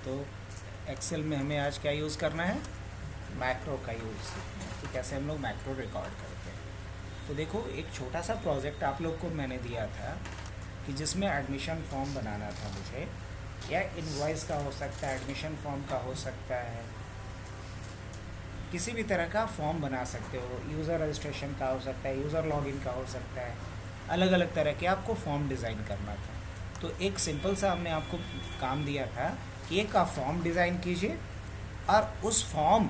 तो एक्सेल में हमें आज क्या यूज़ करना है, मैक्रो का यूज़ सीखना है कि कैसे हम लोग मैक्रो रिकॉर्ड करते हैं। तो देखो, एक छोटा सा प्रोजेक्ट आप लोग को मैंने दिया था कि जिसमें एडमिशन फॉर्म बनाना था मुझे, या इनवॉइस का हो सकता है, एडमिशन फॉर्म का हो सकता है, किसी भी तरह का फॉर्म बना सकते हो, यूज़र रजिस्ट्रेशन का हो सकता है, यूज़र लॉगिन का हो सकता है, अलग अलग तरह के आपको फॉर्म डिज़ाइन करना था। तो एक सिंपल सा हमने आपको काम दिया था कि एक आप फॉर्म डिज़ाइन कीजिए और उस फॉर्म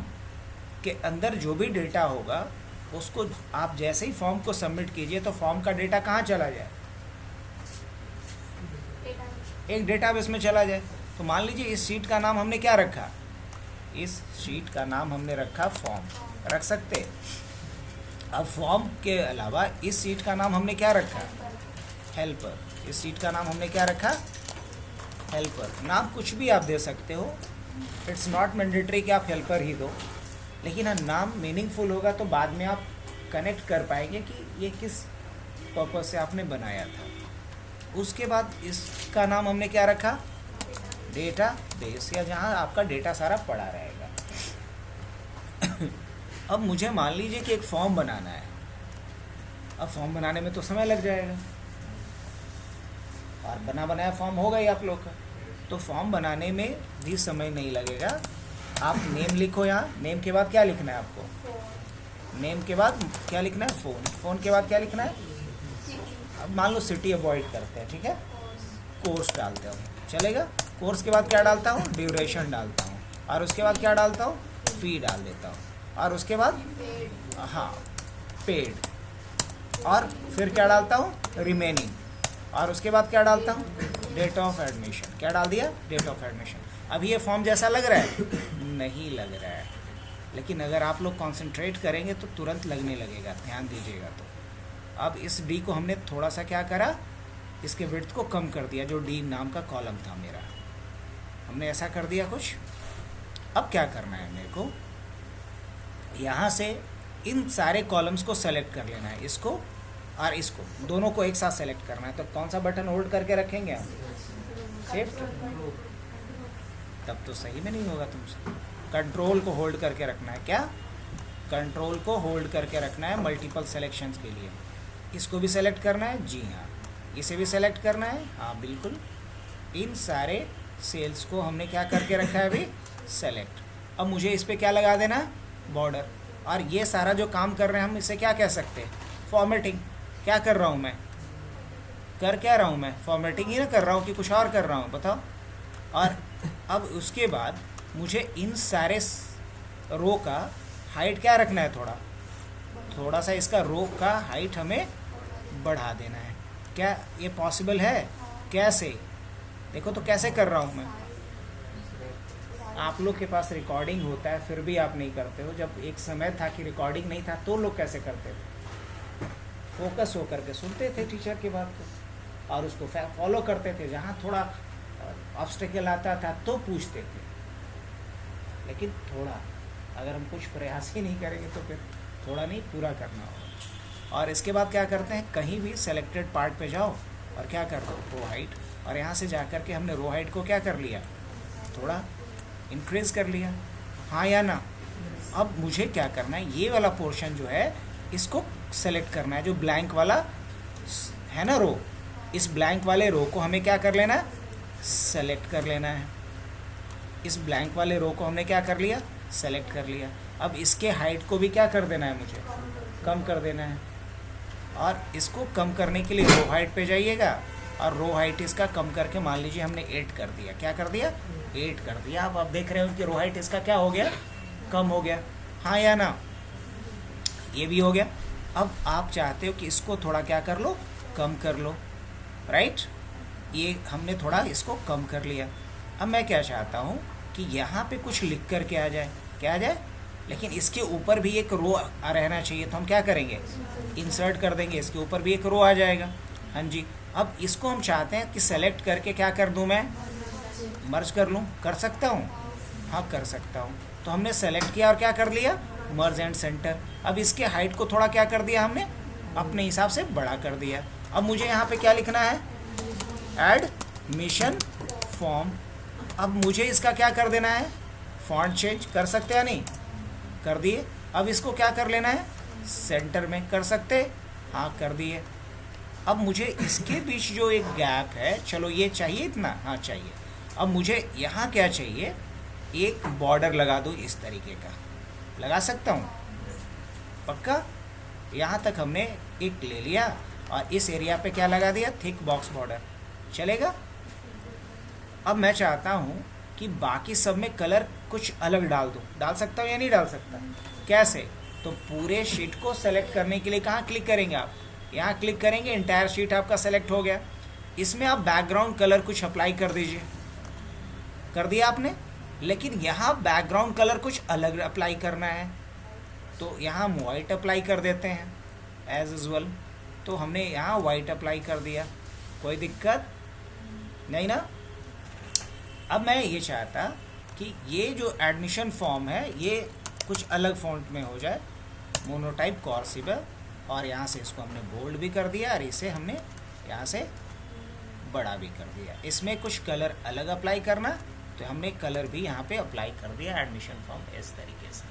के अंदर जो भी डेटा होगा उसको आप जैसे ही फॉर्म को सबमिट कीजिए तो फॉर्म का डेटा कहाँ चला जाए, एक डेटाबेस में चला जाए। तो मान लीजिए इस शीट का नाम हमने क्या रखा, इस शीट का नाम हमने रखा फॉर्म, रख सकते। अब फॉर्म के अलावा इस शीट का नाम हमने क्या रखा, हेल्पर। इस शीट का नाम हमने क्या रखा, हेल्पर। नाम कुछ भी आप दे सकते हो, इट्स नॉट मैंडेटरी कि आप हेल्पर ही दो, लेकिन हाँ नाम मीनिंगफुल होगा तो बाद में आप कनेक्ट कर पाएंगे कि ये किस पर्पज से आपने बनाया था। उसके बाद इसका नाम हमने क्या रखा, डेटा बेस, या जहाँ आपका डेटा सारा पड़ा रहेगा। अब मुझे मान लीजिए कि एक फॉर्म बनाना है। अब फॉर्म बनाने में तो समय लग जाएगा और बना बनाया फॉर्म होगा ही आप लोग का, तो फॉर्म बनाने में भी समय नहीं लगेगा। आप नेम लिखो, यहाँ नेम के बाद क्या लिखना है आपको, नेम के बाद क्या लिखना है, फ़ोन। फ़ोन के बाद क्या लिखना है, अब मान लो सिटी अवॉइड करते हैं, ठीक है, कोर्स डालते हो, चलेगा। कोर्स के बाद क्या डालता हूँ, ड्यूरेशन डालता हूँ, और उसके बाद क्या डालता हूँ, फ़ी डाल देता हूँ, और उसके बाद हाँ पेड, और फिर क्या डालता हूँ, रिमेनिंग, और उसके बाद क्या डालता हूँ, डेट ऑफ एडमिशन। क्या डाल दिया, डेट ऑफ एडमिशन। अब ये फॉर्म जैसा लग रहा है, नहीं लग रहा है, लेकिन अगर आप लोग कंसंट्रेट करेंगे तो तुरंत लगने लगेगा, ध्यान दीजिएगा। तो अब इस डी को हमने थोड़ा सा क्या करा, इसके विड्थ को कम कर दिया, जो डी नाम का कॉलम था मेरा, हमने ऐसा कर दिया कुछ। अब क्या करना है मेरे को, यहाँ से इन सारे कॉलम्स को सेलेक्ट कर लेना है, इसको और इसको, दोनों को एक साथ सेलेक्ट करना है। तो कौन सा बटन होल्ड करके रखेंगे हम, शिफ्ट, तब तो सही में नहीं होगा तुमसे। कंट्रोल को होल्ड करके रखना है, क्या, कंट्रोल को होल्ड करके रखना है मल्टीपल सेलेक्शंस के लिए। इसको भी सेलेक्ट करना है, जी हाँ, इसे भी सेलेक्ट करना है, हाँ बिल्कुल। इन सारे सेल्स को हमने क्या करके रखा है अभी, सेलेक्ट। अब मुझे इस पर क्या लगा देना है, बॉर्डर। और ये सारा जो काम कर रहे हैं हम इसे क्या कह सकते हैं, फॉर्मेटिंग। क्या कर रहा हूँ मैं, कर क्या रहा हूँ मैं, फॉर्मेटिंग ही ना कर रहा हूँ कि कुछ और कर रहा हूँ, बताओ। और अब उसके बाद मुझे इन सारे रो का हाइट क्या रखना है, थोड़ा सा इसका रो का हाइट हमें बढ़ा देना है। क्या ये पॉसिबल है, कैसे, देखो तो कैसे कर रहा हूँ मैं। आप लोग के पास रिकॉर्डिंग होता है फिर भी आप नहीं करते हो। जब एक समय था कि रिकॉर्डिंग नहीं था तो लोग कैसे करते थे, फोकस होकर के सुनते थे टीचर की बात को और उसको फॉलो करते थे। जहाँ थोड़ा ऑब्स्टेकल आता था तो पूछते थे, लेकिन थोड़ा अगर हम कुछ प्रयास ही नहीं करेंगे तो फिर थोड़ा नहीं, पूरा करना होगा। और इसके बाद क्या करते हैं, कहीं भी सेलेक्टेड पार्ट पे जाओ और क्या कर दो, रो हाइट। और यहाँ से जा कर के हमने रो हाइट को क्या कर लिया, थोड़ा इंक्रीज़ कर लिया, हाँ या ना। अब मुझे क्या करना है, ये वाला पोर्शन जो है इसको सेलेक्ट करना है, जो ब्लैंक वाला है ना रो, इस ब्लैंक वाले रो को हमें क्या कर लेना है, सेलेक्ट कर लेना है। इस ब्लैंक वाले रो को हमने क्या कर लिया, सेलेक्ट कर लिया। अब इसके हाइट को भी क्या कर देना है, मुझे कम कर देना है। और इसको कम करने के लिए रो हाइट पे जाइएगा और रो हाइट इसका कम करके मान लीजिए हमने 8 कर दिया। क्या कर दिया, 8 कर दिया। अब आप देख रहे हो कि रो हाइट इसका क्या हो गया, कम हो गया, हाँ या ना, ये भी हो गया। अब आप चाहते हो कि इसको थोड़ा क्या कर लो, कम कर लो, राइट। ये हमने थोड़ा इसको कम कर लिया। अब मैं क्या चाहता हूँ कि यहाँ पे कुछ लिख कर के आ जाए, क्या आ जाए, लेकिन इसके ऊपर भी एक रो रहना चाहिए। तो हम क्या करेंगे, इंसर्ट कर देंगे, इसके ऊपर भी एक रो आ जाएगा, हाँ जी। अब इसको हम चाहते हैं कि सेलेक्ट करके क्या कर दूँ मैं, मर्ज कर लूँ, कर सकता हूँ, हाँ कर सकता हूँ। तो हमने सेलेक्ट किया और क्या कर लिया, मर्ज एंड सेंटर। अब इसके हाइट को थोड़ा क्या कर दिया हमने, अपने हिसाब से बड़ा कर दिया। अब मुझे यहाँ पे क्या लिखना है, एडमिशन फॉर्म। अब मुझे इसका क्या कर देना है, फॉन्ट चेंज कर सकते हैं नहीं, कर दिए। अब इसको क्या कर लेना है, सेंटर में कर सकते, हाँ कर दिए। अब मुझे इसके बीच जो एक गैप है, चलो ये चाहिए इतना, हाँ चाहिए। अब मुझे यहाँ क्या चाहिए, एक बॉर्डर लगा दूँ इस तरीके का, लगा सकता हूँ पक्का। यहाँ तक हमने एक ले लिया और इस एरिया पे क्या लगा दिया, थिक बॉक्स बॉर्डर, चलेगा। अब मैं चाहता हूँ कि बाकी सब में कलर कुछ अलग डाल दूँ, डाल सकता हूँ या नहीं डाल सकता, कैसे, तो पूरे शीट को सेलेक्ट करने के लिए कहाँ क्लिक करेंगे आप, यहाँ क्लिक करेंगे, इंटायर शीट आपका सेलेक्ट हो गया। इसमें आप बैकग्राउंड कलर कुछ अप्लाई कर दीजिए, कर दिया आपने, लेकिन यहाँ बैकग्राउंड कलर कुछ अलग अप्लाई करना है, तो यहाँ हम वाइट अप्लाई कर देते हैं एज यूजुअल। तो हमने यहाँ वाइट अप्लाई कर दिया, कोई दिक्कत नहीं ना। अब मैं ये चाहता कि ये जो एडमिशन फॉर्म है ये कुछ अलग फॉन्ट में हो जाए, मोनोटाइप कॉर्सिबल, और यहाँ से इसको हमने बोल्ड भी कर दिया और इसे हमने यहाँ से बड़ा भी कर दिया। इसमें कुछ कलर अलग अप्लाई करना, तो हमने कलर भी यहाँ पे अप्लाई कर दिया एडमिशन फॉर्म इस तरीके से,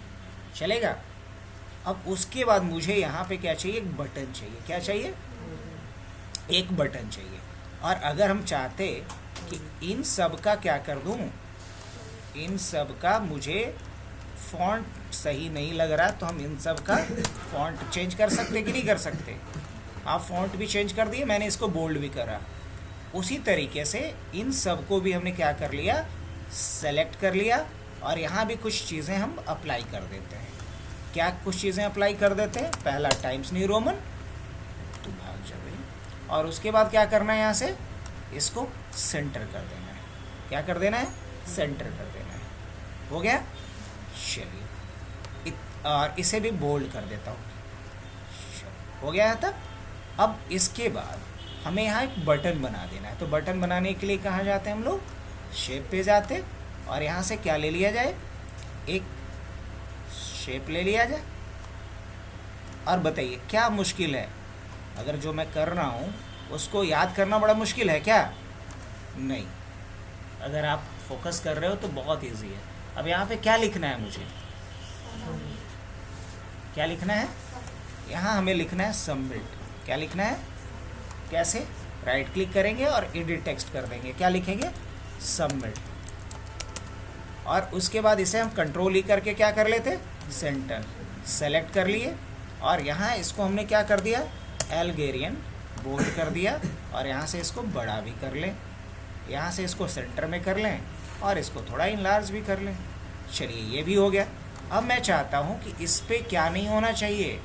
चलेगा। अब उसके बाद मुझे यहाँ पे क्या चाहिए, एक बटन चाहिए, क्या चाहिए, एक बटन चाहिए। और अगर हम चाहते कि इन सब का क्या कर दूँ, इन सब का मुझे फॉन्ट सही नहीं लग रहा, तो हम इन सब का फॉन्ट चेंज कर सकते कि नहीं कर सकते, आप फॉन्ट भी चेंज कर दिए, मैंने इसको बोल्ड भी करा। उसी तरीके से इन सब को भी हमने क्या कर लिया, सेलेक्ट कर लिया, और यहाँ भी कुछ चीज़ें हम अप्लाई कर देते हैं। क्या कुछ चीज़ें अप्लाई कर देते हैं, पहला टाइम्स न्यू रोमन, तो भाग जाए, और उसके बाद क्या करना है, यहाँ से इसको सेंटर कर देना है, क्या कर देना है, सेंटर कर देना है, हो गया। चलिए और इसे भी बोल्ड कर देता हूँ, हो गया है तब। अब इसके बाद हमें यहाँ एक बटन बना देना है, तो बटन बनाने के लिए कहाँ जाते हैं हम लोग, शेप पे जाते, और यहाँ से क्या ले लिया जाए, एक शेप ले लिया जाए। और बताइए क्या मुश्किल है, अगर जो मैं कर रहा हूँ उसको याद करना बड़ा मुश्किल है क्या, नहीं, अगर आप फोकस कर रहे हो तो बहुत इजी है। अब यहाँ पे क्या लिखना है मुझे, क्या लिखना है, यहाँ हमें लिखना है सबमिट। क्या लिखना है, कैसे, राइट क्लिक करेंगे और एडिट टेक्स्ट कर देंगे, क्या लिखेंगे, सबमिट। और उसके बाद इसे हम कंट्रोल ई करके क्या कर लेते, सेंटर सेलेक्ट कर लिए, और यहाँ इसको हमने क्या कर दिया, एल्गेरियन बोल्ड कर दिया, और यहाँ से इसको बड़ा भी कर लें, यहाँ से इसको सेंटर में कर लें, और इसको थोड़ा इनलार्ज भी कर लें। चलिए ये भी हो गया। अब मैं चाहता हूँ कि इस पे क्या नहीं होना चाहिए,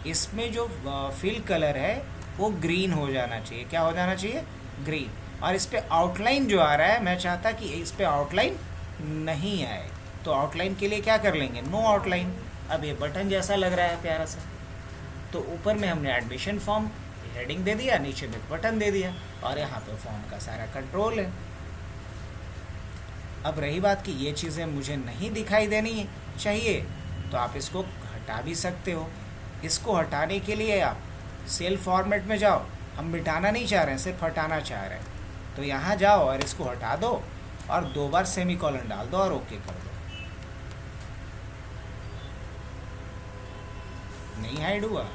इसमें जो फिल कलर है वो ग्रीन हो जाना चाहिए, क्या हो जाना चाहिए, ग्रीन। और इस पे आउटलाइन जो आ रहा है, मैं चाहता कि इस पे आउटलाइन नहीं आए, तो आउटलाइन के लिए क्या कर लेंगे, नो आउटलाइन। अब ये बटन जैसा लग रहा है प्यारा सा, तो ऊपर में हमने एडमिशन फॉर्म हेडिंग दे दिया, नीचे में बटन दे दिया, और यहाँ पे फॉर्म का सारा कंट्रोल है। अब रही बात कि ये चीज़ें मुझे नहीं दिखाई देनी चाहिए, तो आप इसको हटा भी सकते हो। इसको हटाने के लिए आप सेल फॉर्मेट में जाओ, हम मिटाना नहीं चाह रहे हैं, सिर्फ हटाना चाह रहे हैं, तो यहाँ जाओ और इसको हटा दो, और 2 बार सेमीकोलन डाल दो और ओके कर दो। नहीं हाइड हुआ,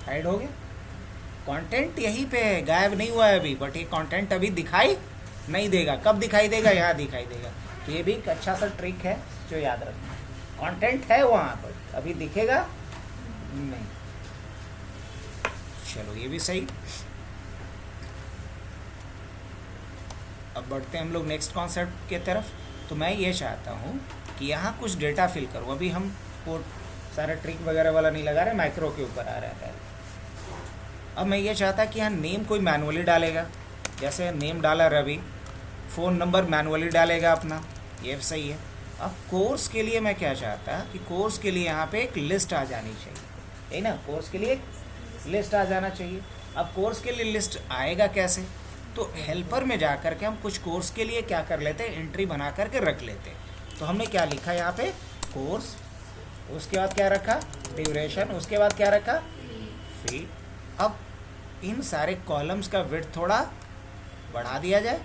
हाइड हो गया, कंटेंट यहीं पे है, गायब नहीं हुआ है अभी, बट ये कंटेंट अभी दिखाई नहीं देगा। कब दिखाई देगा, यहाँ दिखाई देगा। तो ये भी एक अच्छा सा ट्रिक है जो याद रखना, कंटेंट है वहाँ पर, अभी दिखेगा नहीं। चलो ये भी सही। अब बढ़ते हैं हम लोग नेक्स्ट कॉन्सेप्ट के तरफ। तो मैं ये चाहता हूँ कि यहाँ कुछ डेटा फिल करूँ, अभी हम वो सारा ट्रिक वगैरह वाला नहीं लगा रहे, माइक्रो के ऊपर आ रहा है। अब मैं ये चाहता कि यहाँ नेम कोई मैनुअली डालेगा, जैसे नेम डाला रवि, फ़ोन नंबर मैनुअली डालेगा अपना, ये सही है। अब कोर्स के लिए मैं क्या चाहता कि कोर्स के लिए यहाँ पे एक लिस्ट आ जानी चाहिए, है ना, कोर्स के लिए एक लिस्ट आ जाना चाहिए। अब कोर्स के लिए लिस्ट आएगा कैसे, तो हेल्पर में जा कर के हम कुछ कोर्स के लिए क्या कर लेते हैं, एंट्री बना करके रख लेते हैं। तो हमने क्या लिखा यहाँ पे, कोर्स उसके बाद क्या रखा, ड्यूरेशन, उसके बाद क्या रखा, फी। अब इन सारे कॉलम्स का विड्थ थोड़ा बढ़ा दिया जाए।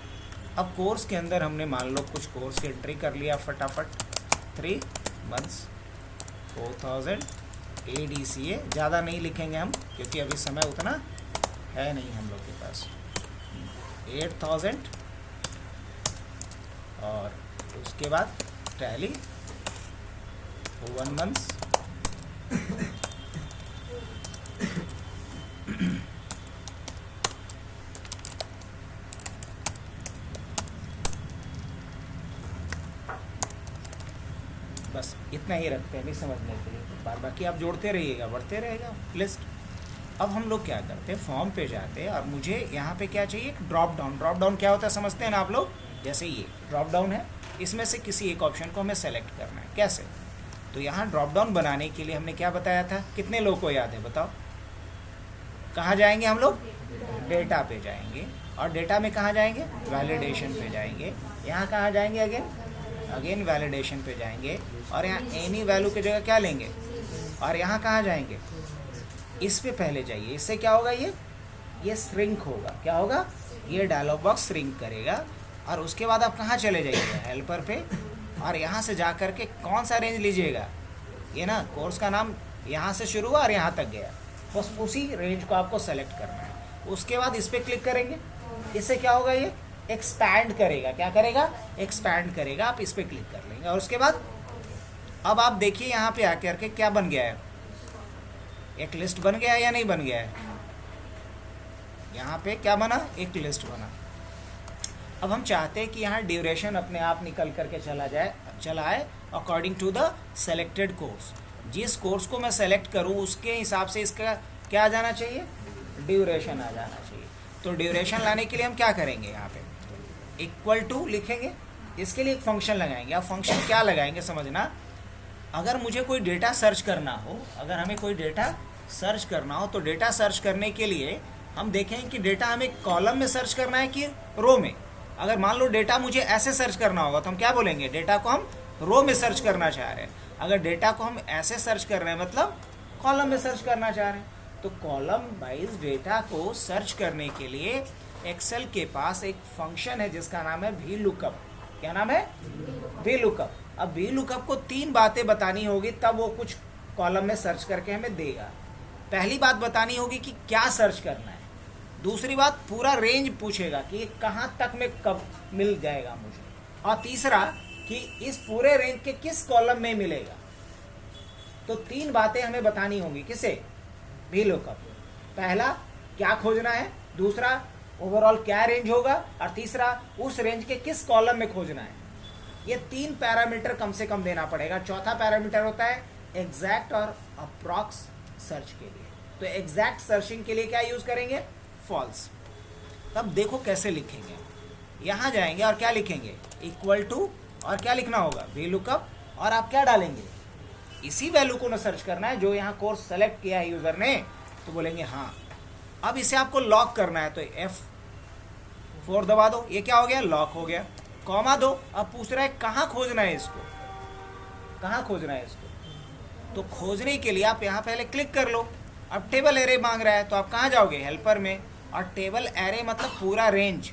अब कोर्स के अंदर हमने मान लो कुछ कोर्स की एंट्री कर लिया फटाफट, 3 months 4000 ADCA, ज़्यादा नहीं लिखेंगे हम क्योंकि अभी समय उतना है नहीं हम लोग के पास। 8000 और उसके बाद टैली 1 month बस इतना ही रखते हैं अभी समझने के लिए, बार बाकी आप जोड़ते रहिएगा, बढ़ते रहेगा लिस्ट। अब हम लोग क्या करते हैं, फॉर्म पे जाते हैं और मुझे यहाँ पे क्या चाहिए, एक ड्रॉप डाउन। ड्रॉप डाउन क्या होता है समझते हैं ना आप लोग, जैसे ये ड्रॉप डाउन है, इसमें से किसी एक ऑप्शन को हमें सेलेक्ट करना है। कैसे, तो यहाँ ड्रॉप डाउन बनाने के लिए हमने क्या बताया था, कितने लोग को याद है बताओ, कहाँ जाएंगे हम लोग, डेटा पे जाएंगे, और डेटा में कहाँ जाएंगे, वैलिडेशन पे जाएंगे। यहाँ कहाँ जाएंगे, अगेन वैलिडेशन पे जाएंगे, और यहाँ एनी वैल्यू की जगह क्या लेंगे, और यहाँ कहाँ जाएंगे, इस पे पहले जाइए। इससे क्या होगा, ये श्रिंक होगा, क्या होगा, ये डायलॉग बॉक्स श्रिंक करेगा। और उसके बाद आप कहाँ चले जाइएगा, हेल्पर पे, और यहाँ से जा कर के कौन सा रेंज लीजिएगा, ये ना कोर्स का नाम यहाँ से शुरू हुआ और यहाँ तक गया, बस उसी रेंज को आपको सेलेक्ट करना है। उसके बाद इस पर क्लिक करेंगे, इससे क्या होगा, ये एक्सपैंड करेगा, क्या करेगा, एक्सपैंड करेगा। आप इस पर क्लिक कर लेंगे, और उसके बाद अब आप देखिए यहाँ पे आकर के क्या बन गया है, एक लिस्ट बन गया है या नहीं बन गया है, यहाँ पे क्या बना, एक लिस्ट बना। अब हम चाहते हैं कि यहाँ ड्यूरेशन अपने आप निकल करके चला आए according to the selected course. जिस कोर्स को मैं सेलेक्ट करूँ उसके हिसाब से इसका क्या आ जाना चाहिए, ड्यूरेशन आ जाना चाहिए। तो ड्यूरेशन लाने के लिए हम क्या करेंगे, यहाँ पे इक्वल टू लिखेंगे, इसके लिए एक फंक्शन लगाएंगे। अब फंक्शन क्या लगाएंगे समझना, अगर मुझे कोई डेटा सर्च करना हो, अगर हमें कोई डेटा सर्च करना हो, तो डेटा सर्च करने के लिए हम देखें कि डेटा हमें कॉलम में सर्च करना है कि रो में। अगर मान लो डेटा मुझे ऐसे सर्च करना होगा तो हम क्या बोलेंगे, डेटा को हम रो में सर्च करना चाह रहे हैं। अगर डेटा को हम ऐसे सर्च कर रहे हैं मतलब कॉलम में सर्च करना चाह रहे हैं, तो कॉलम वाइज डेटा को सर्च करने के लिए एक्सेल के पास एक फंक्शन है जिसका नाम है वी लुकअप। क्या नाम है, वी लुकअप। अब वी लुकअप को 3 बातें बतानी होगी, तब वो कुछ कॉलम में सर्च करके हमें देगा। पहली बात बतानी होगी कि क्या सर्च करना है, दूसरी बात पूरा रेंज पूछेगा कि कहाँ तक में कब मिल जाएगा मुझे, और तीसरा कि इस पूरे रेंज के किस कॉलम में मिलेगा। तो 3 बातें हमें बतानी होंगी, किसे, वी लुकअप। पहला क्या खोजना है, दूसरा ओवरऑल क्या रेंज होगा, और तीसरा उस रेंज के किस कॉलम में खोजना है। ये 3 पैरामीटर कम से कम देना पड़ेगा। चौथा पैरामीटर होता है एग्जैक्ट और अप्रॉक्स सर्च के लिए। तो एग्जैक्ट सर्चिंग के लिए क्या यूज करेंगे, फॉल्स। तब देखो कैसे लिखेंगे, यहाँ जाएंगे और क्या लिखेंगे, इक्वल टू, और क्या लिखना होगा, वी लुकअप, और आप क्या डालेंगे, इसी वैल्यू को ना सर्च करना है जो यहाँ कोर्स सेलेक्ट किया है यूजर ने, तो बोलेंगे हाँ। अब इसे आपको लॉक करना है तो F4 दबा दो, ये क्या हो गया, लॉक हो गया। कॉमा दो, अब पूछ रहा है कहाँ खोजना है इसको, कहाँ खोजना है इसको। तो खोजने के लिए आप यहाँ पहले क्लिक कर लो। अब टेबल एरे मांग रहा है तो आप कहाँ जाओगे, हेल्पर में, और टेबल एरे मतलब पूरा रेंज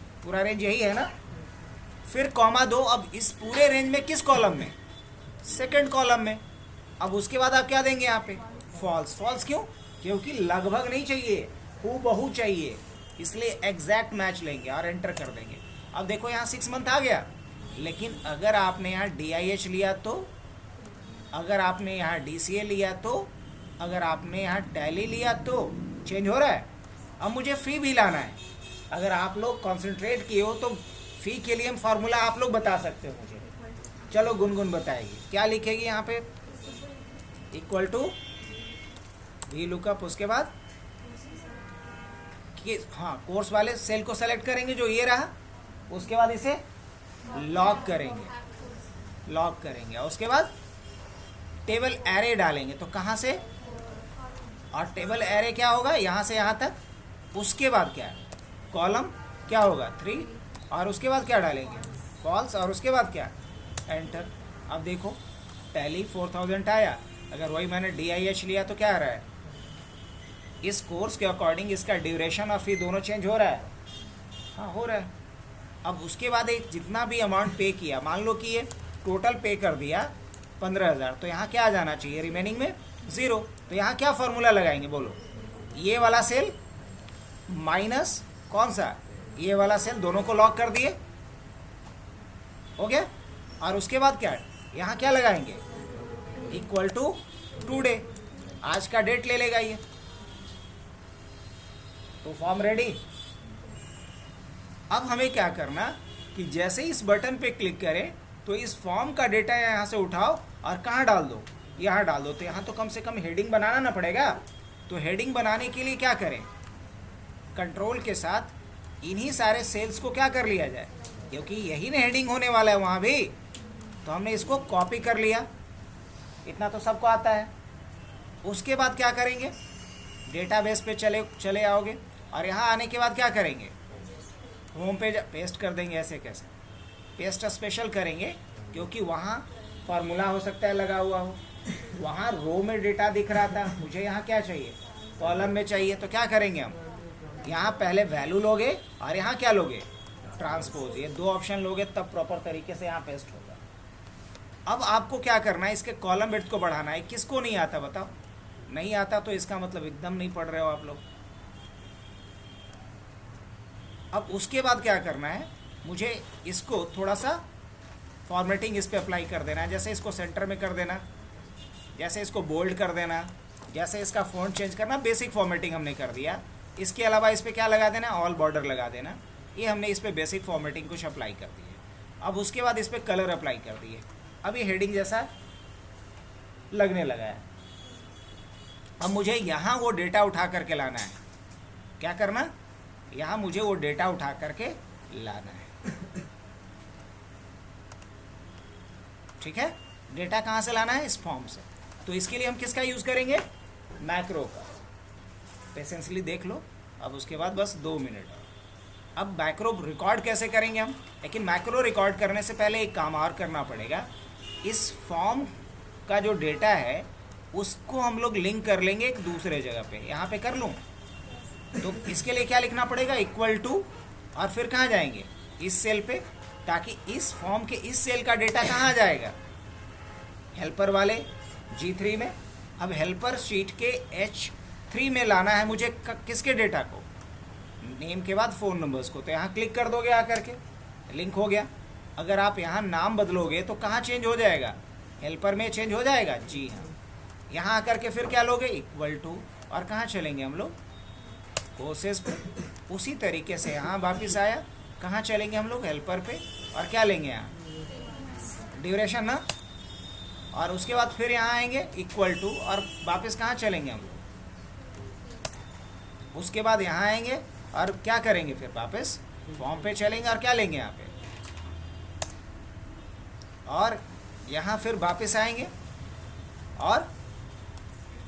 यही है ना। फिर कॉमा दो, अब इस पूरे रेंज में किस कॉलम में, सेकंड कॉलम में। अब उसके बाद आप क्या देंगे यहाँ पे, फॉल्स। फॉल्स क्यों, क्योंकि लगभग नहीं चाहिए, हूबहू चाहिए, इसलिए एग्जैक्ट मैच लेंगे और एंटर कर देंगे। अब देखो यहाँ 6 मंथ आ गया, लेकिन अगर आपने यहाँ DIH लिया तो, अगर आपने यहाँ DCA लिया तो, अगर आपने यहाँ टैली लिया तो चेंज हो रहा है। अब मुझे फ़ी भी लाना है। अगर आप लोग कॉन्सेंट्रेट किए हो तो फ़ी के लिए हम फार्मूला आप लोग बता सकते हो मुझे। चलो गुनगुन बताएगी, क्या लिखेगी यहाँ पे, इक्वल टू वी लुकअप, उसके बाद कि हाँ कोर्स वाले सेल को सेलेक्ट करेंगे जो ये रहा, उसके बाद इसे लॉक करेंगे, और उसके बाद टेबल एरे डालेंगे। तो कहाँ से, और टेबल एरे क्या होगा, यहाँ से यहाँ तक। उसके बाद क्या है, कॉलम क्या होगा 3, और उसके बाद क्या डालेंगे, फॉल्स, और उसके बाद क्या, एंटर। अब देखो टैली 4000 आया, अगर वही मैंने DIH लिया तो क्या आ रहा है, इस कोर्स के अकॉर्डिंग इसका ड्यूरेशन और फी दोनों चेंज हो रहा है। हाँ हो रहा है। अब उसके बाद एक जितना भी अमाउंट पे किया, मान लो कि ये टोटल पे कर दिया 15,000, तो यहाँ क्या आ जाना चाहिए रिमेनिंग में 0। तो यहाँ क्या फार्मूला लगाएंगे बोलो, ये वाला सेल माइनस कौन सा, ये वाला सेल, दोनों को लॉक कर दिए, हो गया। और उसके बाद क्या, यहाँ क्या लगाएंगे, इक्वल टू टुडे, आज का डेट ले लेगा ये। तो फॉर्म रेडी। अब हमें क्या करना कि जैसे इस बटन पे क्लिक करें तो इस फॉर्म का डेटा यहाँ से उठाओ और कहाँ डाल दो, यहाँ डाल दो। तो यहाँ तो कम से कम हेडिंग बनाना ना पड़ेगा। तो हेडिंग बनाने के लिए क्या करें, कंट्रोल के साथ इन्हीं सारे सेल्स को क्या कर लिया जाए, क्योंकि यही ना हेडिंग होने वाला है वहाँ भी, तो हमने इसको कॉपी कर लिया। इतना तो सबको आता है। उसके बाद क्या करेंगे, डेटाबेस पे चले आओगे और यहाँ आने के बाद क्या करेंगे, होम पेज पेस्ट कर देंगे। ऐसे कैसे पेस्ट स्पेशल करेंगे, क्योंकि वहाँ फार्मूला हो सकता है लगा हुआ हो, वहाँ रो में डेटा दिख रहा था, मुझे यहाँ क्या चाहिए, कॉलम में चाहिए। तो क्या करेंगे हम, यहाँ पहले वैल्यू लोगे और यहाँ क्या लोगे, ट्रांसपोज। ये 2 ऑप्शन लोगे तब प्रॉपर तरीके से यहाँ पेस्ट होगा। अब आपको क्या करना है, इसके कॉलम विड्थ को बढ़ाना है। किसको नहीं आता बताओ, नहीं आता तो इसका मतलब एकदम नहीं पढ़ रहे हो आप लोग। अब उसके बाद क्या करना है, मुझे इसको थोड़ा सा फॉर्मेटिंग इस पे अप्लाई कर देना है। जैसे इसको सेंटर में कर देना, जैसे इसको बोल्ड कर देना, जैसे इसका फ़ॉन्ट चेंज करना, बेसिक फॉर्मेटिंग हमने कर दिया। इसके अलावा इस पर क्या लगा देना, ऑल बॉर्डर लगा देना। ये हमने इस पर बेसिक फॉर्मेटिंग कुछ अप्लाई कर दी है। अब उसके बाद इस पर कलर अप्लाई कर दिए। अब ये हेडिंग जैसा लगने लगा है। अब मुझे यहाँ वो डेटा उठा करके लाना है। क्या करना, यहाँ मुझे वो डेटा उठा करके लाना है। ठीक है, डेटा कहाँ से लाना है, इस फॉर्म से। तो इसके लिए हम किसका यूज़ करेंगे, मैक्रो का। पेशेंसली देख लो। अब उसके बाद बस 2 मिनट। अब मैक्रो रिकॉर्ड कैसे करेंगे हम, लेकिन मैक्रो रिकॉर्ड करने से पहले एक काम और करना पड़ेगा। इस फॉर्म का जो डेटा है उसको हम लोग लिंक कर लेंगे एक दूसरे जगह पे। यहाँ पे कर लूँ तो इसके लिए क्या लिखना पड़ेगा, इक्वल टू, और फिर कहाँ जाएंगे, इस सेल पे, ताकि इस फॉर्म के इस सेल का डेटा कहाँ जाएगा, हेल्पर वाले G3 में। अब हेल्पर शीट के H3 में लाना है मुझे किसके डेटा को, नेम के बाद फ़ोन नंबर्स को। तो यहाँ क्लिक कर दोगे आकर के, लिंक हो गया। अगर आप यहाँ नाम बदलोगे तो कहाँ चेंज हो जाएगा, हेल्पर में चेंज हो जाएगा। जी हाँ, यहाँ आकर के फिर क्या लोगे, इक्वल टू, और कहाँ चलेंगे हम लोग, कोर्सेज पे। उसी तरीके से यहाँ वापस आया, कहाँ चलेंगे हम लोग, हेल्पर पे, और क्या लेंगे यहाँ, ड्यूरेशन ना। और उसके बाद फिर यहाँ आएंगे इक्वल टू, और वापस कहाँ चलेंगे हम लोग, उसके बाद यहाँ आएंगे और क्या करेंगे, फिर वापस फॉर्म पे चलेंगे और क्या लेंगे यहाँ पे, और यहाँ फिर वापस आएंगे और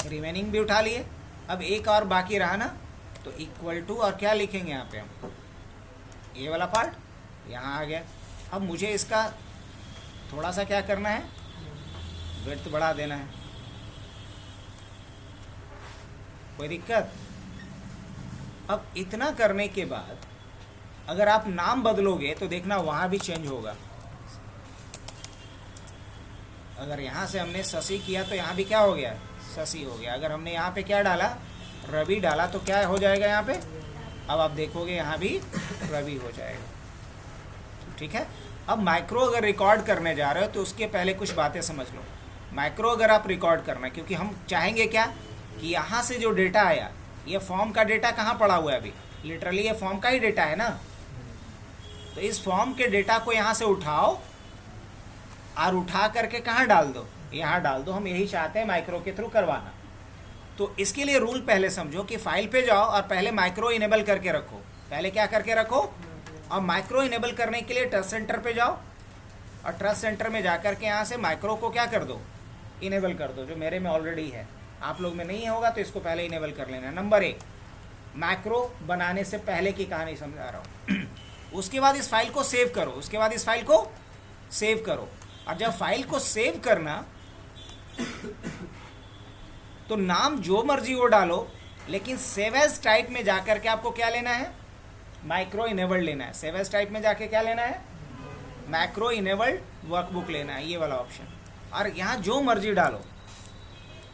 रिमेनिंग भी उठा लिए। अब एक और बाकी रहा ना, तो इक्वल टू, और क्या लिखेंगे यहाँ पे हम, ये वाला पार्ट यहाँ आ गया। अब मुझे इसका थोड़ा सा क्या करना है, विड्थ बढ़ा देना है। कोई दिक्कत। अब इतना करने के बाद अगर आप नाम बदलोगे तो देखना वहाँ भी चेंज होगा। अगर यहाँ से हमने शशि किया तो यहाँ भी क्या हो गया, शशि हो गया। अगर हमने यहाँ पे क्या डाला, रवि डाला, तो क्या हो जाएगा यहाँ पे, अब आप देखोगे यहाँ भी रवि हो जाएगा। ठीक है। अब माइक्रो अगर रिकॉर्ड करने जा रहे हो तो उसके पहले कुछ बातें समझ लो। माइक्रो अगर आप रिकॉर्ड करना, क्योंकि हम चाहेंगे क्या कि यहाँ से जो डेटा आया, ये फॉर्म का डेटा कहाँ पड़ा हुआ है अभी, लिटरली ये फॉर्म का ही डेटा है ना। तो इस फॉर्म के डेटा को यहाँ से उठाओ और उठा करके कहाँ डाल दो, यहाँ डाल दो। हम यही चाहते हैं माइक्रो के थ्रू करवाना। तो इसके लिए रूल पहले समझो कि फाइल पे जाओ और पहले माइक्रो इनेबल करके रखो। पहले क्या करके रखो, और माइक्रो इनेबल करने के लिए ट्रस्ट सेंटर पे जाओ और ट्रस्ट सेंटर में जाकर के यहाँ से माइक्रो को क्या कर दो, इनेबल कर दो। जो मेरे में ऑलरेडी है, आप लोग में नहीं होगा तो इसको पहले इनेबल कर लेना। नंबर 1, मैक्रो बनाने से पहले की कहानी समझा रहा हूँ। उसके बाद इस फाइल को सेव करो, उसके बाद इस फाइल को सेव करो। और जब फाइल को सेव करना तो नाम जो मर्जी वो डालो, लेकिन सेव एज टाइप में जाकर के आपको क्या लेना है, माइक्रो इनेबल्ड लेना है। सेव एज टाइप में जाके क्या लेना है, मैक्रो इनेबल्ड वर्कबुक लेना है, ये वाला ऑप्शन। और यहाँ जो मर्जी डालो।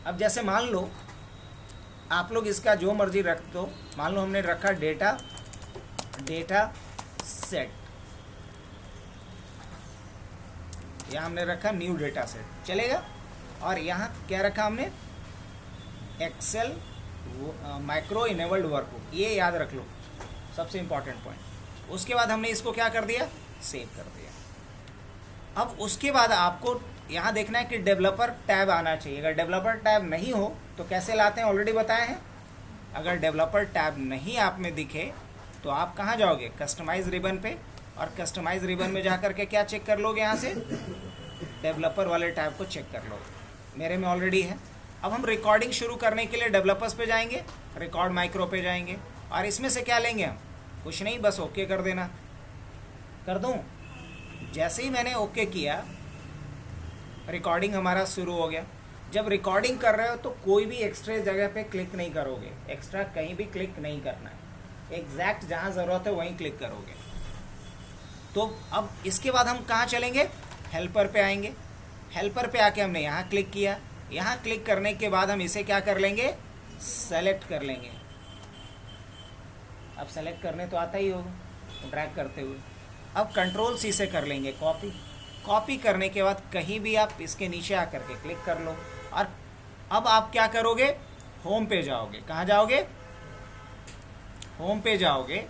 अब जैसे मान लो आप लोग इसका जो मर्जी रख दो, मान लो हमने रखा डेटा सेट, यहाँ हमने रखा न्यू डेटा सेट, चलेगा। और यहाँ क्या रखा हमने, एक्सेल माइक्रो इनेबल्ड वर्कबुक, ये याद रख लो, सबसे इंपॉर्टेंट पॉइंट। उसके बाद हमने इसको क्या कर दिया, सेव कर दिया। अब उसके बाद आपको यहाँ देखना है कि डेवलपर टैब आना चाहिए। अगर डेवलपर टैब नहीं हो तो कैसे लाते हैं, ऑलरेडी बताए हैं। अगर डेवलपर टैब नहीं आप में दिखे तो आप कहाँ जाओगे, कस्टमाइज रिबन पे, और कस्टमाइज रिबन में जाकर के क्या चेक कर लोगे, यहाँ से डेवलपर वाले टैब को चेक कर लोगे। मेरे में ऑलरेडी है। अब हम रिकॉर्डिंग शुरू करने के लिए डेवलपर्स पे जाएंगे, रिकॉर्ड माइक्रो पे जाएंगे, और इसमें से क्या लेंगे हम, कुछ नहीं, बस ओके कर देना। कर दूँ, जैसे ही मैंने ओके किया रिकॉर्डिंग हमारा शुरू हो गया। जब रिकॉर्डिंग कर रहे हो तो कोई भी एक्स्ट्रा जगह पे क्लिक नहीं करोगे, एक्स्ट्रा कहीं भी क्लिक नहीं करना है, एग्जैक्ट जहाँ ज़रूरत है वहीं क्लिक करोगे। तो अब इसके बाद हम कहाँ चलेंगे, हेल्पर पे आएंगे। हेल्पर पे आके हमने यहाँ क्लिक किया, यहाँ क्लिक करने के बाद हम इसे क्या कर लेंगे, सेलेक्ट कर लेंगे। अब सेलेक्ट करने तो आता ही होगा ड्रैग करते हुए। अब कंट्रोल सी से कर लेंगे कॉपी। कॉपी करने के बाद कहीं भी आप इसके नीचे आकर के क्लिक कर लो, और अब आप क्या करोगे, होम पे जाओगे। कहाँ जाओगे, होम पे जाओगे,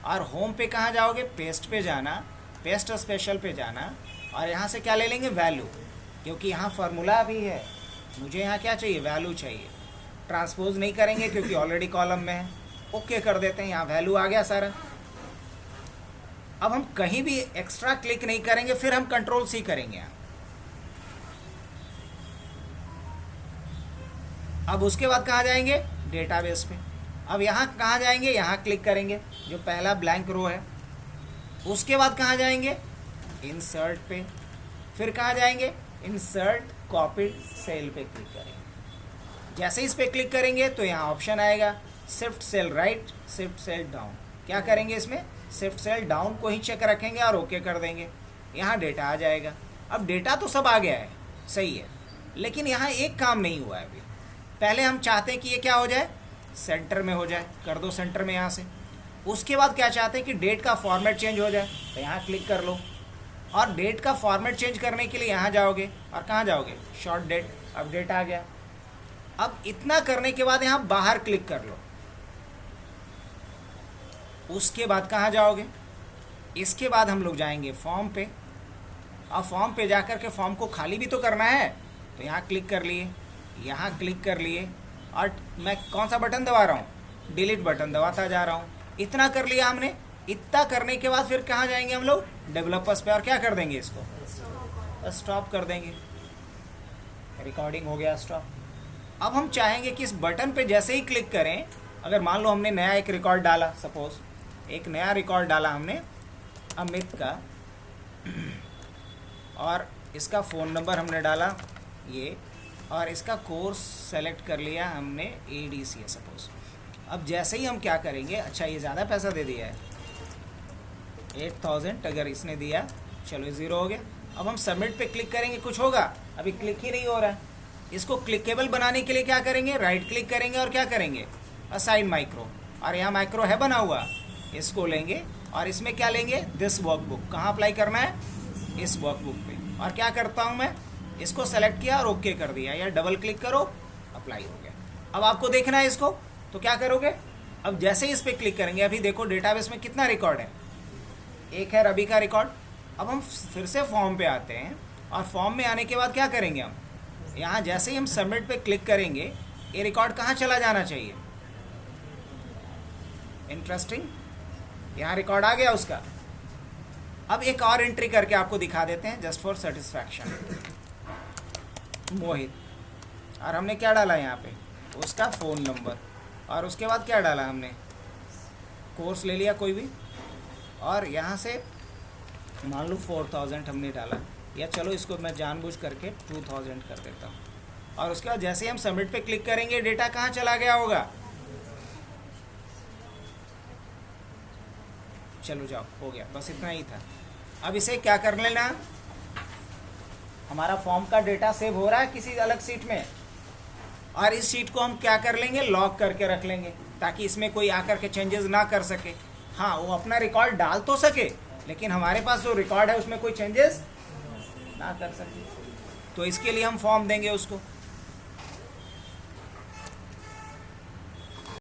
और होम पे कहाँ जाओगे, पेस्ट पे जाना, पेस्ट स्पेशल पे जाना, और यहाँ से क्या ले लेंगे, वैल्यू, क्योंकि यहाँ फार्मूला भी है, मुझे यहाँ क्या चाहिए, वैल्यू चाहिए। ट्रांसपोज नहीं करेंगे क्योंकि ऑलरेडी कॉलम में है, ओके कर देते हैं, यहाँ वैल्यू आ गया सारा। अब हम कहीं भी एक्स्ट्रा क्लिक नहीं करेंगे, फिर हम कंट्रोल सी करेंगे यहाँ। अब उसके बाद कहाँ जाएंगे, डेटाबेस पे। अब यहाँ कहाँ जाएंगे, यहाँ क्लिक करेंगे जो पहला ब्लैंक रो है। उसके बाद कहाँ जाएंगे, इंसर्ट पे। फिर कहाँ जाएंगे, इंसर्ट कॉपीड सेल पे क्लिक करेंगे। जैसे इस पे क्लिक करेंगे तो यहाँ ऑप्शन आएगा shift cell right, shift cell down. क्या करेंगे, इसमें शिफ्ट सेल डाउन को ही चेक रखेंगे और ओके कर देंगे। यहाँ डेटा आ जाएगा। अब डेटा तो सब आ गया है, सही है, लेकिन यहाँ एक काम नहीं हुआ है अभी। पहले हम चाहते हैं कि ये क्या हो जाए, सेंटर में हो जाए, कर दो सेंटर में यहाँ से। उसके बाद क्या चाहते हैं कि डेट का फॉर्मेट चेंज हो जाए, तो यहाँ क्लिक कर लो, और डेट का फॉर्मेट चेंज करने के लिए यहाँ जाओगे, और कहाँ जाओगे, शॉर्ट डेट। अब डेट आ गया। अब इतना करने के बाद यहाँ बाहर क्लिक कर लो। उसके बाद कहाँ जाओगे, इसके बाद हम लोग जाएंगे फॉर्म पे, और फॉर्म पे जाकर के फॉर्म को खाली भी तो करना है, तो यहाँ क्लिक कर लिए, यहाँ क्लिक कर लिए, और मैं कौन सा बटन दबा रहा हूँ, डिलीट बटन दबाता जा रहा हूँ। इतना कर लिया हमने। इतना करने के बाद फिर कहाँ जाएंगे हम लोग, डेवलपर्स पे, और क्या कर देंगे, इसको स्टॉप कर देंगे। रिकॉर्डिंग हो गया स्टॉप। अब हम चाहेंगे कि इस बटन पे जैसे ही क्लिक करें, अगर मान लो हमने नया एक रिकॉर्ड डाला, सपोज एक नया रिकॉर्ड डाला हमने अमित का, और इसका फ़ोन नंबर हमने डाला ये, और इसका कोर्स सेलेक्ट कर लिया हमने ADC है सपोज। अब जैसे ही हम क्या करेंगे, अच्छा ये ज़्यादा पैसा दे दिया है 8000, अगर इसने दिया, चलो 0 हो गया। अब हम सबमिट पे क्लिक करेंगे, कुछ होगा, अभी क्लिक ही नहीं हो रहा है। इसको क्लिकेबल बनाने के लिए क्या करेंगे, राइट क्लिक करेंगे और क्या करेंगे, असाइन माइक्रो, और यहाँ माइक्रो है बना हुआ, इसको लेंगे और इसमें क्या लेंगे, दिस वर्कबुक। कहाँ अप्लाई करना है, इस वर्कबुक पे। और क्या करता हूँ मैं, इसको सेलेक्ट किया और ओके कर दिया, या डबल क्लिक करो, अप्लाई हो गया। अब आपको देखना है इसको, तो क्या करोगे, अब जैसे ही इस पर क्लिक करेंगे, अभी देखो डेटाबेस में कितना रिकॉर्ड है, एक है रवि का रिकॉर्ड। अब हम फिर से फॉर्म पे आते हैं, और फॉर्म में आने के बाद क्या करेंगे हम, यहाँ जैसे ही हम सबमिट पे क्लिक करेंगे, ये रिकॉर्ड कहाँ चला जाना चाहिए, इंटरेस्टिंग, यहाँ रिकॉर्ड आ गया उसका। अब एक और एंट्री करके आपको दिखा देते हैं, जस्ट फॉर सेटिस्फैक्शन। मोहित, और हमने क्या डाला यहाँ पे, उसका फ़ोन नंबर, और उसके बाद क्या डाला हमने, कोर्स ले लिया कोई भी, और यहाँ से मान लो 4000 हमने डाला, या चलो इसको मैं जानबूझ करके 2000 कर देता हूँ। और उसके बाद जैसे ही हम सबमिट पे क्लिक करेंगे डेटा कहाँ चला गया होगा। चलो जाओ, हो गया, बस इतना ही था। अब इसे क्या कर लेना, हमारा फॉर्म का डेटा सेव हो रहा है किसी अलग सीट में, और इस सीट को हम क्या कर लेंगे, लॉक करके रख लेंगे ताकि इसमें कोई आकर के चेंजेस ना कर सके। हाँ, वो अपना रिकॉर्ड डाल तो सके, लेकिन हमारे पास जो रिकॉर्ड है उसमें कोई चेंजेस ना कर सके। तो इसके लिए हम फॉर्म देंगे उसको।